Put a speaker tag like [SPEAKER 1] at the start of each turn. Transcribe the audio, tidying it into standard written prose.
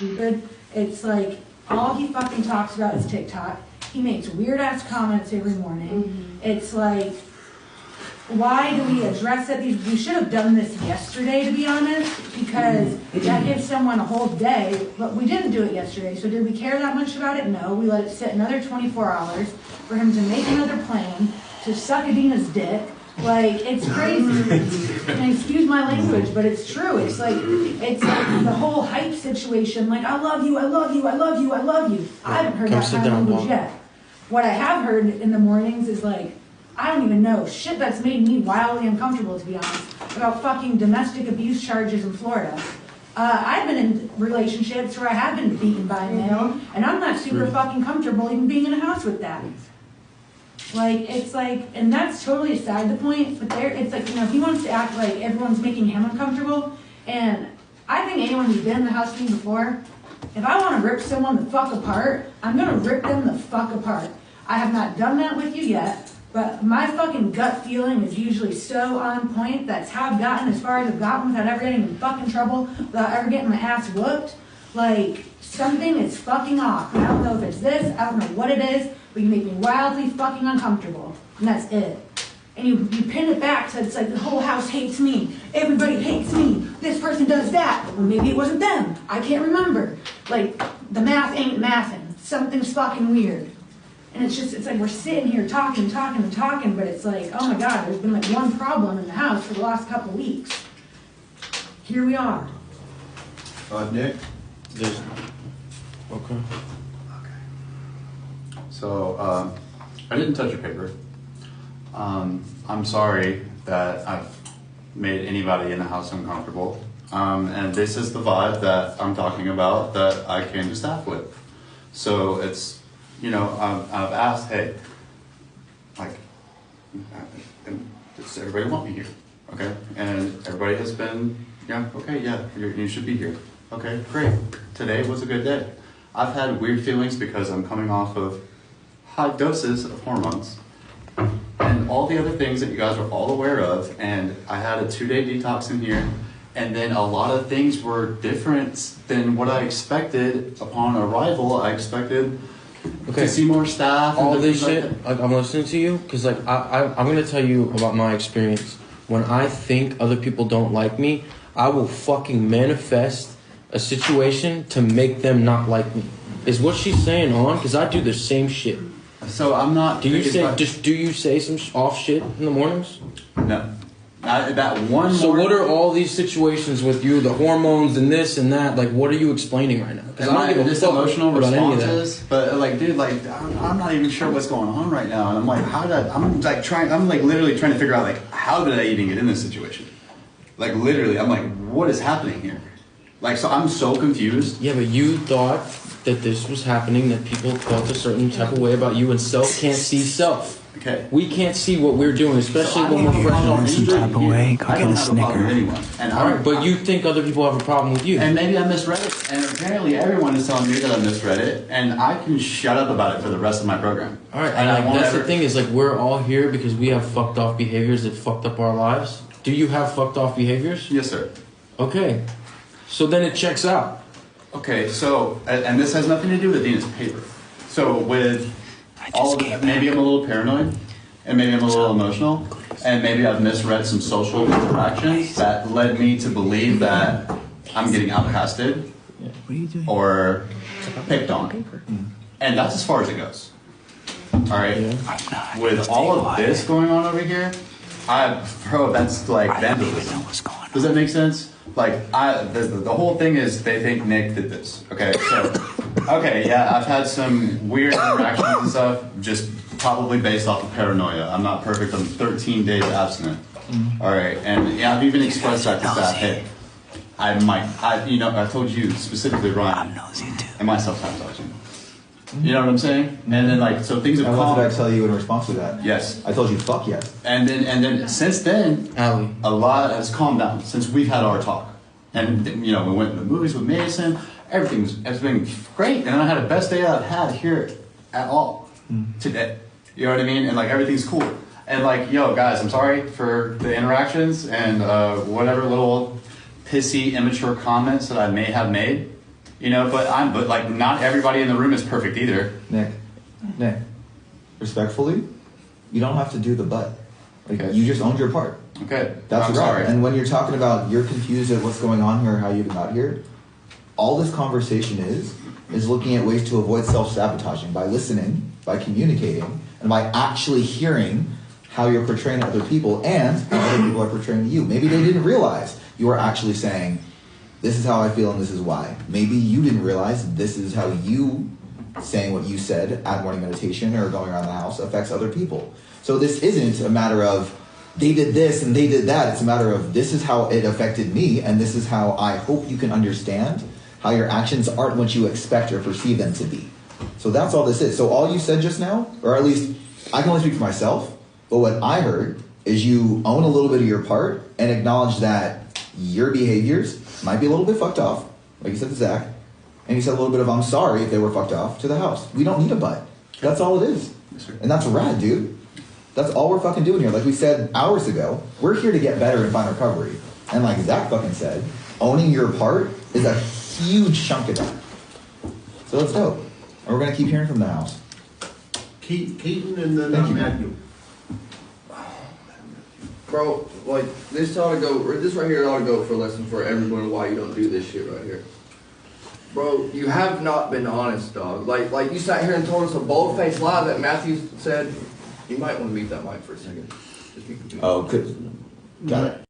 [SPEAKER 1] stupid. It's like, all he fucking talks about is TikTok. He makes weird-ass comments every morning. It's like, why do we address it? We should have done this yesterday, to be honest, because that gives someone a whole day, but we didn't do it yesterday. So did we care that much about it? No. We let it sit another 24 hours for him to make another plan, to suck Adeana's dick. Like, it's crazy. And excuse my language, but it's true. It's like the whole hype situation. Like, I love you, I love you, I love you, I love you. I haven't heard that kind of language yet. What I have heard in the mornings is like, I don't even know, shit that's made me wildly uncomfortable, to be honest, about fucking domestic abuse charges in Florida. I've been in relationships where I have been beaten by a male, and I'm not super fucking comfortable even being in a house with that. Like, it's like, and that's totally aside the point, but it's like, you know, he wants to act like everyone's making him uncomfortable, and I think anyone who's been in the house with me before, if I want to rip someone the fuck apart, I'm going to rip them the fuck apart. I have not done that with you yet, but my fucking gut feeling is usually so on point. That's how I've gotten as far as I've gotten without ever getting in fucking trouble, without ever getting my ass whooped. Like, something is fucking off. I don't know if it's this, I don't know what it is, but you make me wildly fucking uncomfortable. And that's it. And you pin it back to, it's like the whole house hates me. Everybody hates me. This person does that. Well, maybe it wasn't them. I can't remember. Like, the math ain't mathing. Something's fucking weird. And it's like we're sitting here talking, but it's like, oh my God, there's been like one problem in the house for the last couple weeks. Here we are.
[SPEAKER 2] Nick?
[SPEAKER 3] Okay.
[SPEAKER 2] So, I didn't touch your paper. I'm sorry that I've made anybody in the house uncomfortable. And this is the vibe that I'm talking about that I came to staff with. So it's, you know, I've asked, hey, like, does everybody want me here? Okay, and everybody has been, yeah, okay, yeah, you should be here. Okay, great. Today was a good day. I've had weird feelings because I'm coming off of high doses of hormones and all the other things that you guys are all aware of, and I had a 2-day detox in here, and then a lot of things were different than what I expected upon arrival. I expected to see more staff.
[SPEAKER 3] All this shit, like, I'm listening to you, because like I'm going to tell you about my experience. When I think other people don't like me, I will fucking manifest a situation to make them not like me. Is what she's saying on? Because I do the same shit.
[SPEAKER 2] So I'm not.
[SPEAKER 3] Do you say some off shit in the mornings?
[SPEAKER 2] No. That one.
[SPEAKER 3] So what are all these situations with you, the hormones and this and that? Like, what are you explaining right now? Because I don't give a fuck
[SPEAKER 2] emotional
[SPEAKER 3] about any of
[SPEAKER 2] responses. But like, dude, like, I'm not even sure what's going on right now, and I'm like, I'm literally trying to figure out, like, how did I even get in this situation? Like, literally, I'm like, what is happening here? Like, so I'm so confused.
[SPEAKER 3] Yeah, but you thought that this was happening, that people felt a certain type of way about you, and self can't see self.
[SPEAKER 2] Okay.
[SPEAKER 3] We can't see what we're doing, especially when we're fresh on the
[SPEAKER 4] some
[SPEAKER 3] street.
[SPEAKER 4] type of way, go get a Snicker.
[SPEAKER 2] Alright,
[SPEAKER 3] but you think other people have a problem with you.
[SPEAKER 2] And maybe I misread it, and apparently everyone is telling me that I misread it, and I can shut up about it for the rest of my program.
[SPEAKER 3] Alright, and like, that's the thing is, like, we're all here because we have fucked off behaviors that fucked up our lives. Do you have fucked off behaviors?
[SPEAKER 2] Yes, sir.
[SPEAKER 3] Okay. So then it checks out.
[SPEAKER 2] Okay, so, and this has nothing to do with Adeana's paper. So with all of it, maybe I'm a little paranoid, and maybe I'm a little emotional, and maybe I've misread some social interactions that led me to believe that I'm getting outcasted or picked on. And that's as far as it goes. Alright? Yeah. With all of this going on over here, bro, that's like vandalism. Does that make sense? Like, the whole thing is they think Nick did this. Okay, so, okay, yeah, I've had some weird interactions and stuff, just probably based off of paranoia. I'm not perfect. I'm 13 days abstinent. All right, and yeah, I've even expressed that to staff. Hey, I told you specifically, Ryan, and myself sabotaging. You know what I'm saying? And then, like, so things have calmed.
[SPEAKER 5] What did I tell you in response to that?
[SPEAKER 2] Yes.
[SPEAKER 5] I told you fuck yes.
[SPEAKER 2] And then since then,
[SPEAKER 3] Allie,
[SPEAKER 2] a lot has calmed down since we've had our talk. And, you know, we went to the movies with Mason. It's been great. And then I had the best day I've had here at all today. You know what I mean? And, like, everything's cool. And, like, yo, guys, I'm sorry for the interactions and whatever little pissy, immature comments that I may have made. You know, but like not everybody in the room is perfect either.
[SPEAKER 5] Nick, respectfully, you don't have to do the but. Like,
[SPEAKER 2] Okay.
[SPEAKER 5] you just owned your part.
[SPEAKER 2] Okay.
[SPEAKER 5] That's
[SPEAKER 2] I'm
[SPEAKER 5] right.
[SPEAKER 2] sorry.
[SPEAKER 5] And when you're talking about you're confused at what's going on here or how you got here, all this conversation is looking at ways to avoid self-sabotaging by listening, by communicating, and by actually hearing how you're portraying to other people and how other people are portraying to you. Maybe they didn't realize you were actually saying, this is how I feel and this is why. Maybe you didn't realize this is how you saying what you said at morning meditation or going around the house affects other people. So this isn't a matter of they did this and they did that. It's a matter of this is how it affected me and this is how I hope you can understand how your actions aren't what you expect or perceive them to be. So that's all this is. So all you said just now, or at least I can only speak for myself, but what I heard is you own a little bit of your part and acknowledge that your behaviors might be a little bit fucked off, like you said to Zach, and you said a little bit of I'm sorry if they were fucked off to the house. We don't need a but. That's all it is.
[SPEAKER 2] Yes, sir.
[SPEAKER 5] And that's rad, dude. That's all we're fucking doing here. Like we said hours ago, we're here to get better and find recovery. And like Zach fucking said, owning your part is a huge chunk of that. So that's dope. And we're going to keep hearing from the house.
[SPEAKER 4] Keaton and then
[SPEAKER 5] Thank you.
[SPEAKER 4] Matthew.
[SPEAKER 6] Bro, like this ought to go, or this right here ought to go for a lesson for everyone why you don't do this shit right here. Bro, you have not been honest, dog. Like you sat here and told us a bold-faced lie that Matthew said. You might want to mute that mic for a second. Just be confused.
[SPEAKER 5] Oh, good. Got it.